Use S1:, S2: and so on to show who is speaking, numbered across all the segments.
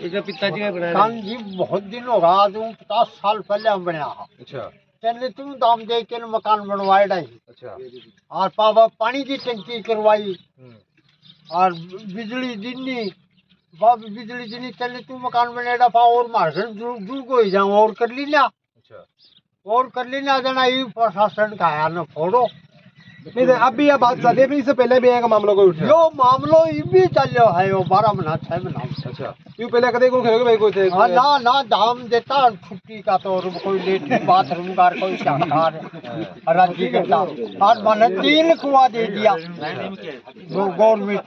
S1: इसका पिताजी का बनाया
S2: कान जी बहुत दिन होगा, आज 50 साल पहले हम बनाया।
S3: अच्छा
S2: चले तुम दाम दे के मकान बनवाए डाई,
S3: अच्छा।
S2: और पापा पानी की टंकी करवाई, और बिजली दिनी, बाप बिजली दिनी, चले तू मकान बने डा पा और मार कर जुड़ को ही जाऊँ और कर ली ना,
S3: अच्छा
S2: और कर ली ना जना ये प्रशासन का है ना फोड़ो।
S3: नहीं तो अब भी यह बात चल रही है, इससे पहले भी आएगा मामला कोई उठा?
S2: यो मामलो ये भी चलो है, यो 12 महीना 6 महीना।
S3: अच्छा यूँ पहले कदे को खेलोगे भाई कोई थे?
S2: हाँ ना ना दाम देता छुट्टी का, तो और कोई लेटरिन बाथरूम का कोई शानदार राज्य करता, और मैंने 3 कुआ दे दिया गवर्नमेंट।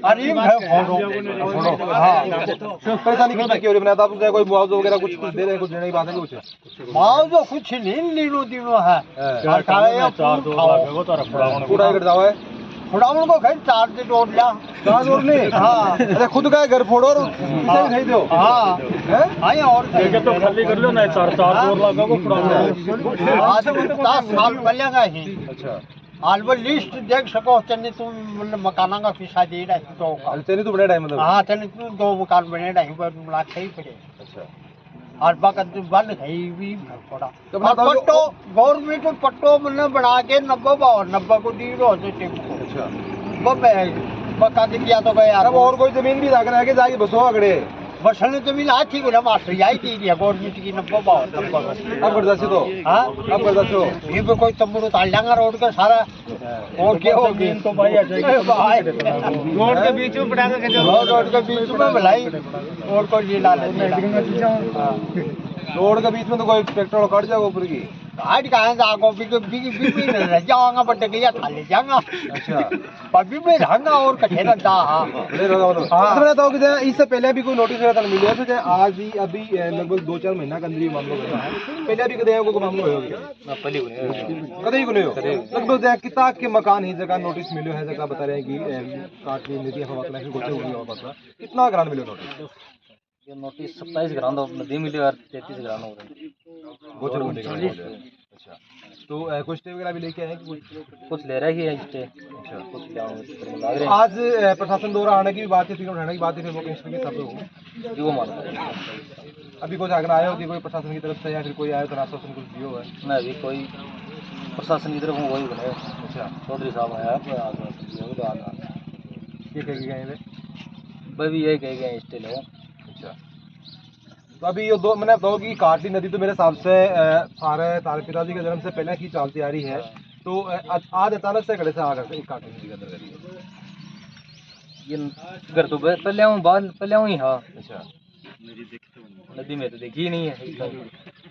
S2: अरे मैं फोड़ो हाँ
S3: परेशानी कितना क्यों रही बनाता? आपको कोई मुआवजा वगैरह कुछ दे रहे, कुछ देने की बात है कुछ?
S2: मुआवजा कुछ नहीं, दिनों है
S3: पूरा कर जाओ है
S2: फोड़ावन को कहीं 4 दिन और लिया,
S3: 4 और नहीं?
S2: हाँ
S3: अरे खुद का घर फोड़ो और इसे खाई दो।
S2: हाँ हाँ और
S1: तो खाली कर लो ना, 4 और लाखों को
S2: आज 50 साल पहले का ही।
S3: अच्छा
S2: आज वो लिस्ट देख सको, चने तुम मकाना का पैसा दे रहा है तो
S3: चलिए तो बड़ा टाइम मतलब।
S2: हाँ चने तुम 2 मकान बने रहे पर लाख ही पड़े।
S3: अच्छा
S2: और बाकी बंद है भी पड़ा।
S3: तो
S2: और पट्टो गवर्नमेंट को पट्टो मैंने बना के 90 को दी रो टेम्पो।
S3: अच्छा
S2: वो बका के दिया तो गया।
S3: अब और कोई जमीन भी रखना है कि जाके बसो अगड़े
S2: बसने जमीन आती को ना मास्टर यही दी दिया गवर्नमेंट की 90
S3: अब बर्दाश्त तो
S2: हाँ
S3: अब बर्दाश्त हो
S2: ये भी कोई तंबू उतार लेंगे रोड का सारा और क्या हो गया तो भाई आ जाएगी
S1: रोड के बीच में पड़ा के
S2: रोड के बीच में भलाई और कोई नहीं डाले
S3: रोड के बीच में तो कोई ट्रैक्टर कट जाएगा ऊपर की
S2: आज कहाँ जाओ बीबी रह जाऊंगा बट गया था ले जाऊंगा।
S3: अच्छा
S2: अभी में रहूंगा और कठे ना जा। हाँ
S3: बताओ कि इससे पहले भी कोई नोटिस वगैरह मिले हो तो आज ही अभी लगभग 2-4 महीना के अंदर ही मामला हुआ है, पहले भी कदे को मामला हो गया कदे को नहीं हो लगभग कितना के मकान ही जगह नोटिस मिले है, जगह बता रहे हैं कि काटनी नीति हवा कलेक्शन गोचे हुई हो पता कितना ग्रांड मिले नोटिस?
S1: ये नोटिस 27 ग्राम नदी मिले और 33 ग्राम हो रहे
S3: गोचर मिले। अच्छा तो कुछ स्टे वगैरह भी लेके आए
S1: कुछ ले रहे हैं स्टे।
S3: अच्छा
S1: कुछ लग रहे
S3: आज प्रशासन द्वारा आने की भी बात थी, टिकट उठाने की बात थी, फिर वो कैंसिल की सब
S1: वो मालूम
S3: अभी कुछ अगर आए होती कोई प्रशासन की तरफ से या फिर कोई आया तो आश्वासन कुछ दिया हुआ है?
S1: नहीं, अभी कोई प्रशासन की तरफ वही बने।
S3: अच्छा
S1: चौधरी साहब आया तो आना
S3: ये कह के गए थे
S1: भाई भी यही कह गए स्टे लो।
S3: अच्छा तो अभी ये दो मैंने बताओ कि काटली नदी तो मेरे हिसाब से सारे तारे पिताजी के जन्म से पहले की चलती आ रही है, तो आज अचानक से कड़े से आ गए काटली नदी के अंदर
S1: ये घर तो पहले हूँ बाद पहले हूँ ही। हाँ
S3: अच्छा
S1: नदी में तो देखी ही नहीं है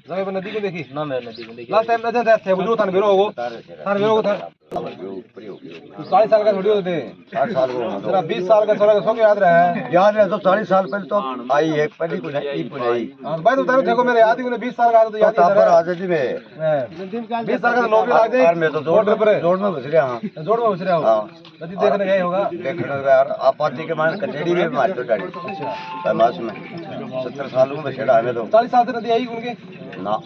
S3: जगह पर नदी को देखी
S1: ना, मैं नदी को देखी
S3: लास्ट टाइम नजर थे बुजुर्ग थान बेरो होगो था 40 साल का थोड़ी होते
S2: 60 साल को
S3: जरा 20 साल का थोड़ा सो याद रहा है
S2: याद है तो 40 साल पहले तो आई है पहली को नहीं पुराई।
S3: हां भाई तो तेरे देखो मेरे याद ही 20 साल का तो याद ही
S2: पर आजादी में
S3: 20 साल का नौकरी लग गई
S2: मैं तो जोड़ में बस रहा हां
S3: जोड़ में बस रहा हो नदी देखने गए होगा
S2: देखने यार आपाती के मान कचेड़ी में मार तो डाली। अच्छा पैमास में 70 साल में बसेड़ा हमें तो
S3: 40 साल से नदी आई उनके
S2: ना।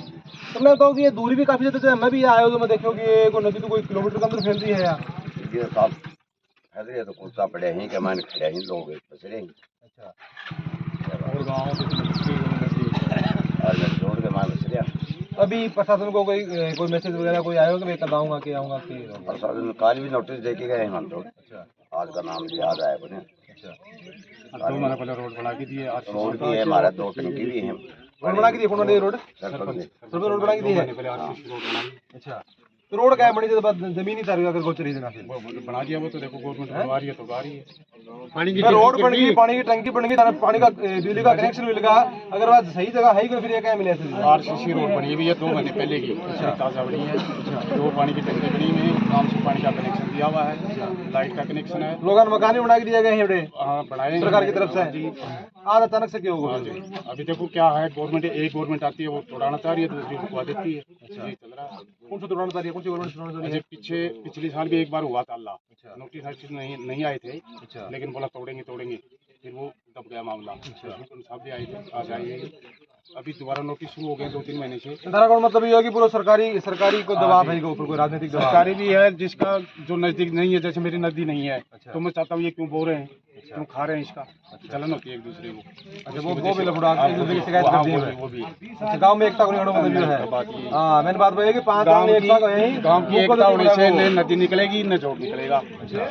S3: तुमने बताओ कि ये दूरी भी काफी ज्यादा है, मैं भी आया हूं तो मैं देखो कि ये कोई नदी तो कोई किलोमीटर के अंदर फैल रही है यार
S2: ये साहब ऐसे तो कुत्ता पड़े हैं कि मान खड़े हैं लोग बस रहे।
S3: अच्छा और गांव से
S2: और मैं जोड़ के मान बस रहा।
S3: अभी प्रशासन को कोई मैसेज वगैरह कोई आया हो कि मैं कल आऊंगा कि आऊंगा कि
S2: प्रशासन काल भी नोटिस दे के गए हम तो।
S3: अच्छा
S2: आज का नाम याद आया मुझे।
S3: अच्छा 2 महीने पहले रोड बना के दिए,
S2: रोड भी है हमारा, 2 टंकी भी है।
S3: रोड बना के दिए कौन ने रोड सरपंच रोड बना के दी है। अच्छा तो रोड क्या है बनी बाद जमीन ही तारी अगर गोचर ही देना फिर
S4: बना दिया वो तो देखो गवर्नमेंट बनवा रही है तो गा रही है
S3: पानी की रोड बन गई, पानी की टंकी बन गई, पानी का बिजली का कनेक्शन मिल गया, अगर बात सही जगह है फिर ये क्या मिले
S4: आरसीसी रोड बनी हुई है 2 महीने पहले की ताज़ा बनी है। दो पानी की टंकी बनी हुई है, काम से पानी का कनेक्शन दिया हुआ है, लाइट का कनेक्शन है,
S3: लोगों ने मकान भी बना के दिए गए हैं।
S4: हाँ बनाए
S3: सरकार की तरफ से आज अचानक से क्यों होगा?
S4: अभी देखो क्या है, गवर्नमेंट एक गवर्नमेंट आती है वो तोड़ाना चाह रही है, दूसरी रुकवा देती है। अच्छा चल रहा है।
S3: कौन सा तोड़ाना चाह रही है, कौन सी गवर्नमेंट तोड़ाना चाह रही है?
S4: पिछले साल भी एक बार हुआ था अल्लाह नोटिस हर चीज नहीं आए थे।
S3: अच्छा
S4: लेकिन बोला तोड़ेंगे फिर वो दब गया मामला। साहब भी आए थे, आज आइए अभी दोबारा नोटिस शुरू हो गए 2-3 महीने से।
S3: धारा मतलब ये होगी पूरा सरकारी को दबाव है ऊपर, कोई राजनीतिक दबाव
S4: सरकारी भी है जिसका जो नजदीक नहीं है, जैसे मेरी नदी नहीं है तो मैं चाहता हूँ ये क्यों बोल रहे हैं क्यों खा रहे हैं इसका, जलन होती है एक दूसरे को।
S3: अच्छा वो भी लफड़ा एक दूसरे की शिकायत करती है
S4: वो भी
S3: अच्छा गांव में एकता को नहीं मतलब ये है। हाँ मैंने बात बोली कि 5 गांव में एकता को यही
S4: गांव की एकता होने से न नदी निकलेगी न जोड़ निकलेगा।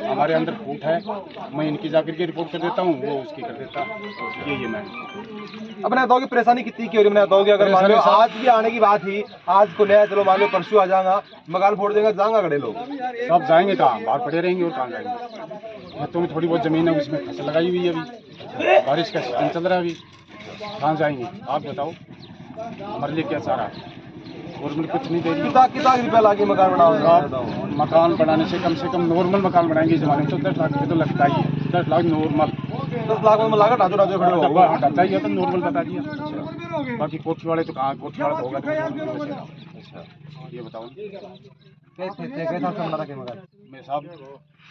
S4: हमारे अंदर फूट है, मैं इनकी जाकर के रिपोर्ट कर देता हूँ, वो उसकी कर देता। ये मैं
S3: अब मैं बताऊँ कि परेशानी कितनी की हो रही है। मैं बताऊँ कि अगर मान लो आज भी आने की बात थी, आज को नया चलो मान लो परसों आ जाएगा, मकान फोड़ देगा, जाएंगा खड़े लोग
S4: सब जाएंगे कहाँ, बाहर पड़े रहेंगे और कहाँ जाएंगे। खेतों में थोड़ी बहुत जमीन है, उसमें फसल लगाई हुई है, अभी बारिश का सीजन चल रहा है, अभी कहाँ जाएंगे आप बताओ। हमारे लिए क्या चाह रहा है, गवर्नमेंट कुछ नहीं दे रही।
S3: कितना रुपया लाके मकान बनाओ?
S4: मकान बनाने से कम नॉर्मल मकान बनाएंगे इस जमाने में तो 10 लाख रुपये तो लगता ही है। 10 लाख नॉर्मल,
S3: 10 लाख में लागत ढांचो ढांचो खड़े होगा।
S4: हाँ ढांचा ही है तो नॉर्मल बता दिया। बाकी कोठी वाले तो कहाँ, कोठी वाला तो होगा तो अच्छा ये बताओ
S3: कैसा चल रहा था मकान?
S4: मैं साहब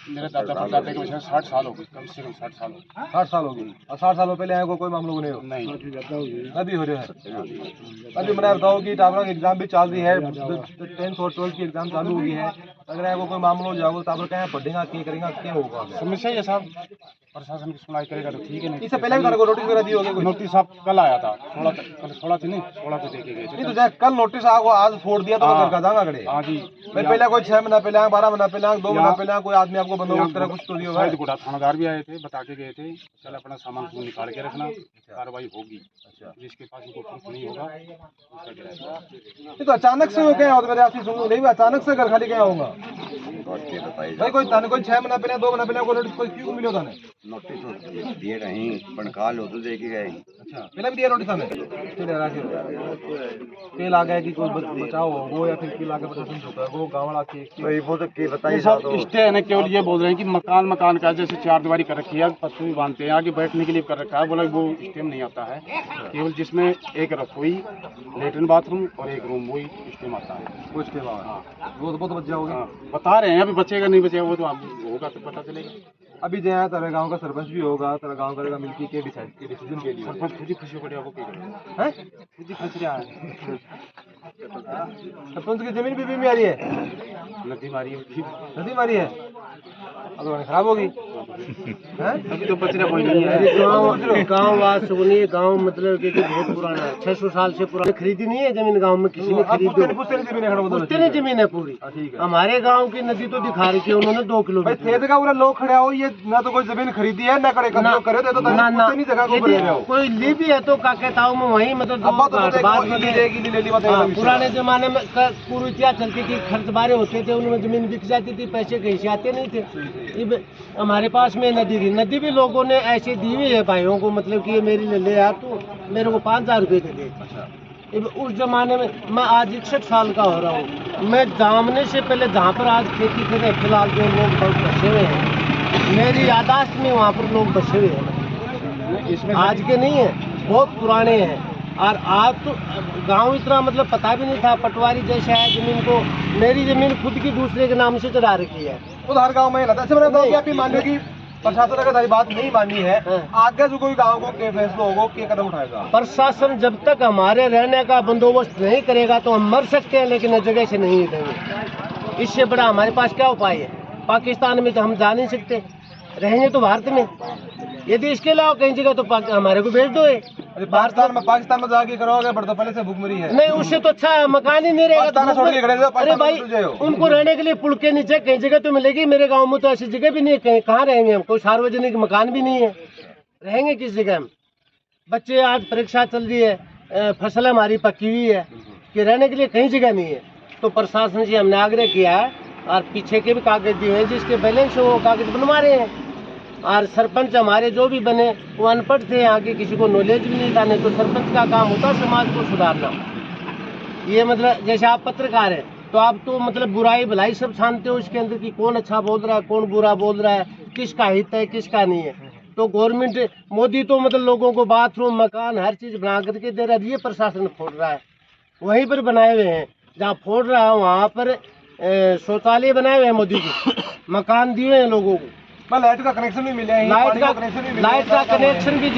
S4: मेरे दादा परदादे के वजह 60 साल हो गए, कम से कम 60 साल हो गए।
S3: 60 साल हो गई और 60 सालों पहले आए को कोई मामला नहीं हो
S4: नहीं
S3: अभी हो रहा है। अभी मैंने बताओ कि टावरा की एग्जाम भी चल रही है, 10th और 12th की एग्जाम चालू हो गई है। अगर आपको कोई मामला हो जाएगा तो आप कहाँ पढ़ेगा, क्या करेगा, क्या होगा?
S4: समस्या ये साहब प्रशासन की सुनवाई करेगा तो ठीक है, नहीं
S3: इससे पहले भी मेरे को नोटिस वगैरह दी होगी?
S4: नोटिस साहब कल आया था, 16 थी नहीं 16 को देके गए
S3: नहीं
S4: थे।
S3: तो कल नोटिस आपको आज छोड़ दिया तो
S4: हाँ।
S3: जाएगा खड़े।
S4: हाँ जी
S3: भाई पहले कोई 6 महीना पहले 12 महीना पहले 2 महीना पहले कोई आदमी आपको बंदोबस्त तरह कुछ तो दिया होगा।
S4: गुड़ा थानादार भी आए थे, बता के गए थे चल अपना सामान निकाल के रखना, कार्रवाई होगी। जिसके पास उनको प्रूफ नहीं होगा उसका गिराएगा।
S3: ये तो अचानक से हो क्या होता है? नहीं अचानक से घर खाली क्या होगा भाई? कोई 6 महीना पहले 2 महीना पहले कोई नोटिस कोई क्यों मिला था?
S5: नोटिस दिए रही पणकाल हो तो दे के गए।
S3: अच्छा पहले भी दिया नोटिस हमें के लागे कि कोई बचाओ हो या फिर के लागे प्रशासन झुका वो गाँव वाला के
S5: वो तो के बताइए
S4: स्टे है ना, केवल ये बोल रहे हैं कि मकान का जैसे 4 दीवारी कर रखी है, पत्तू भी बांधते हैं, आगे बैठने के लिए कर रखा है, बोला वो स्टेम नहीं आता है, केवल जिसमें एक रसोई लेटरिन बाथरूम और एक रूम वही स्टेम आता है।
S3: कुछ के बाद वो तो बच जाओगे।
S4: हाँ बता रहे हैं, अभी बचेगा नहीं बचेगा वो तो आप होगा तो पता चलेगा।
S3: अभी जो है तेरे गांव का सरपंच भी होगा, तेरा गांव करेगा मिलकर के डिसीजन के लिए।
S4: सरपंच खुद ही खुशी को आपको क्या करेगा,
S3: हैं
S4: खुद ही खुश रहा है।
S3: सरपंच की जमीन भी बीमी आ रही है,
S4: नदी मारी
S3: नदी मारी है, अब तो खराब होगी।
S4: अभी तो बचना कोई नहीं है।
S2: गाँव वास सुनिए, गाँव मतलब कि बहुत पुराना है, 600 साल से पुराना। खरीदी नहीं है जमीन गाँव में, किसी ने खरीदी पुश्तैनी जमीन है पूरी। हमारे गाँव की नदी तो दिखा रही थी उन्होंने 2 किलोमीटर।
S3: लोग खड़े हो, ये ना तो कोई जमीन खरीदी है ना करे करे तो
S2: कोई ली भी है तो क्या कहता हूँ मैं वही मतलब पुराने जमाने में पूर्व इतिहास चलती थी, खर्चबारे होते थे, उनमें जमीन बिक जाती थी, पैसे कहीं से आते नहीं थे। हमारे पास में नदी थी, नदी भी लोगों ने ऐसे दी हुई है भाइयों को, मतलब कि ये मेरी ले यार तू मेरे को 5000 रुपये दे दे। उस जमाने में मैं आज 61 साल का हो रहा हूँ, मैं जामने से पहले जहाँ पर आज खेती कर रहे हैं, फिलहाल जो लोग बहुत बसे हुए हैं, मेरी यादाश्त में वहाँ पर लोग बसे हुए हैं, इसमें आज के नहीं है, बहुत पुराने हैं। और आज तो गांव इतना मतलब पता भी नहीं था, पटवारी जैसा है जमीन को, मेरी जमीन खुद की दूसरे के नाम से चढ़ा रखी है।
S3: तो हर गाँव में लगता है आप मान लो कि प्रशासन अगर सारी बात नहीं मानी है, आगे जो कोई गाँव को क्या फैसला होगा, क्या कदम उठाएगा
S2: प्रशासन? जब तक हमारे रहने का बंदोबस्त नहीं करेगा तो हम मर सकते हैं, लेकिन जगह से नहीं हिलेंगे। इससे बड़ा हमारे पास क्या उपाय है? पाकिस्तान में तो हम जा नहीं सकते, रहेंगे तो भारत में। यदि इसके अलावा कहीं जगह तो हमारे को भेज दो।
S3: पाकिस्तान में जाके करोगे, पर तो पहले से भूखमरी है।
S2: नहीं, उससे तो अच्छा मकान ही नहीं रहेगा। अरे भाई उनको रहने के लिए पुल के नीचे कहीं जगह तो मिलेगी, मेरे गांव में तो ऐसी जगह भी नहीं है, कहाँ रहेंगे हम? कोई सार्वजनिक मकान भी नहीं है, रहेंगे किस जगह हम? बच्चे आज परीक्षा चल रही है, फसल हमारी पकी हुई है कि रहने के लिए कहीं जगह नहीं है। तो प्रशासन से हमने आग्रह किया है और पीछे के भी कागज दिए हैं, जिसके बैलेंस हो वो कागज बनवा रहे हैं। और सरपंच हमारे जो भी बने वो अनपढ़ थे, यहाँ के किसी को नॉलेज भी नहीं था, नहीं तो सरपंच का काम होता समाज को सुधारना। ये मतलब जैसे आप पत्रकार हैं तो आप तो मतलब बुराई भलाई सब छानते हो, इसके अंदर कि कौन अच्छा बोल रहा है कौन बुरा बोल रहा है, किसका हित है किसका नहीं है। तो गवर्नमेंट मोदी तो मतलब लोगों को बाथरूम मकान हर चीज़ बना करके दे रहा है, ये प्रशासन फोड़ रहा है। वहीं पर बनाए हुए हैं जहाँ फोड़ रहा है, वहाँ पर शौचालय बनाए हुए हैं मोदी जी, मकान दिए हैं लोगों को,
S3: लाइट का कनेक्शन भी मिला है।
S2: लाइट का कनेक्शन भी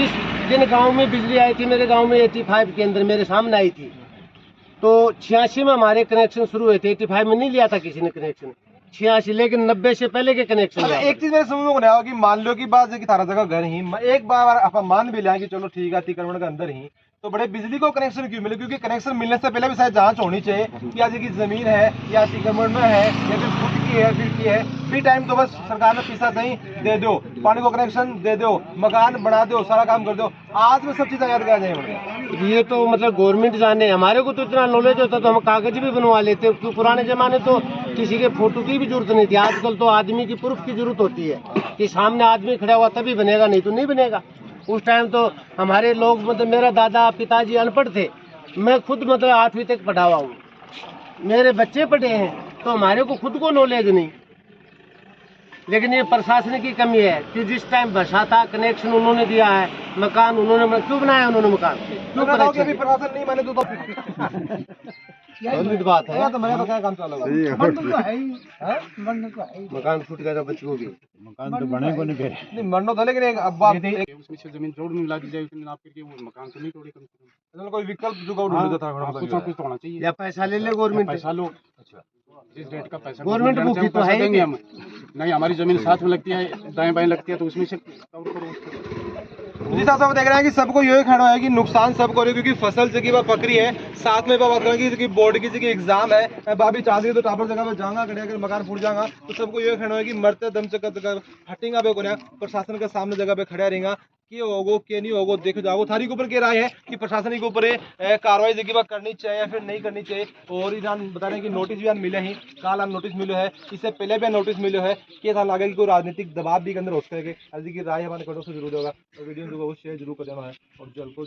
S2: जिन गांव में बिजली आई थी, मेरे गांव में 85 के अंदर मेरे सामने आई थी, तो 86 में हमारे कनेक्शन शुरू हुए थे, 85 में नहीं लिया था किसी ने कनेक्शन। 86, लेकिन 90 से पहले के कनेक्शन
S3: अच्छा, एक चीज मेरे समझ में नहीं आया कि मान लो कि बात है कि थारा जगह घर ही एक बार आप मान भी लें कि चलो ठीक है 30 के अंदर ही, तो बड़े बिजली को कनेक्शन क्यों मिले? क्योंकि कनेक्शन मिलने से पहले भी शायद जांच होनी चाहिए कि आज की जमीन है या अतिक्रमण में है या फिर खुद की है फिर की है। फ्री टाइम तो बस सरकार ने पैसा सही दे दो, पानी को कनेक्शन दे दो, मकान बना दो, सारा काम कर दो। आज में सब चीजें याद क्या जाए?
S2: ये तो मतलब गवर्नमेंट जाने, हमारे को तो इतना नॉलेज होता तो हम कागज भी बनवा लेते। क्यों पुराने जमाने तो किसी के फोटो की भी जरूरत नहीं थी। आजकल तो आदमी की प्रूफ की जरूरत होती है कि सामने आदमी खड़ा हुआ तभी बनेगा, नहीं तो नहीं बनेगा। उस टाइम तो हमारे लोग मतलब मेरा दादा पिताजी अनपढ़ थे, मैं खुद मतलब 8वीं तक पढ़ा हुआ हूँ, मेरे बच्चे पढ़े हैं, तो हमारे को खुद को नॉलेज नहीं। लेकिन ये प्रशासन की कमी है कि जिस टाइम बरसात था कनेक्शन उन्होंने दिया है, मकान उन्होंने क्यों बनाया, उन्होंने मकान क्यों
S3: बताओ कि अभी प्रशासन नहीं माने तो
S2: गलत बात है।
S3: तो मेरा तो क्या काम चालू होगा?
S2: मकान फूट गया था बच्चों की,
S3: नहीं मरना था, लेकिन एक अब आप
S4: उसमें से जमीन रोड में मिला दी जाए उतनी नाप करके, वो मकान तो नहीं तोड़े कम से कम।
S3: मतलब कोई विकल्प जुगाड़ ढूंढता था
S4: हाँ, कुछ ना कुछ तो होना चाहिए।
S2: या पैसा ले ले गवर्नमेंट।
S4: पैसा लो, जिस रेट का पैसा
S2: गवर्नमेंट
S4: देना चाहिए,
S2: भूखी तो
S4: पैसा
S2: है ही
S4: देंगे हम। नहीं, हमारी जमीन साथ में लगती है, दाएं बाएं लगती है, तो उसमें से कवर करो उसको।
S3: जी साहब देख रहे हैं कि सबको यही कहना है कि नुकसान सबको हो रही है, क्योंकि फसल जगह वह पकड़ी है, साथ में बात करें कि बोर्ड की जगह एग्जाम है, बाबी चाहती है तो टापर जगह पे जाऊंगा कड़े अगर मकान फूट जाऊंगा, तो सबको यही कहना है कि मरते दम चक्कर हटेगा पे कोने प्रशासन के सामने जगह पे खड़ा रहेगा कि होगो के नहीं होगो देख जाओ। थारी के ऊपर क्या राय है कि प्रशासन के ऊपर कार्रवाई जगह करनी चाहिए या फिर नहीं करनी चाहिए? और इधान बता रहे हैं कि नोटिस भी मिले ही, काल नोटिस मिलो है, इससे पहले भी नोटिस मिलो है कि था लगे कि कोई राजनीतिक दबाव भी के अंदर हो सकेगा। की राय हमारे कड़ों से जरूर होगा, वीडियो को शेयर जरूर कर देना है और जल्द को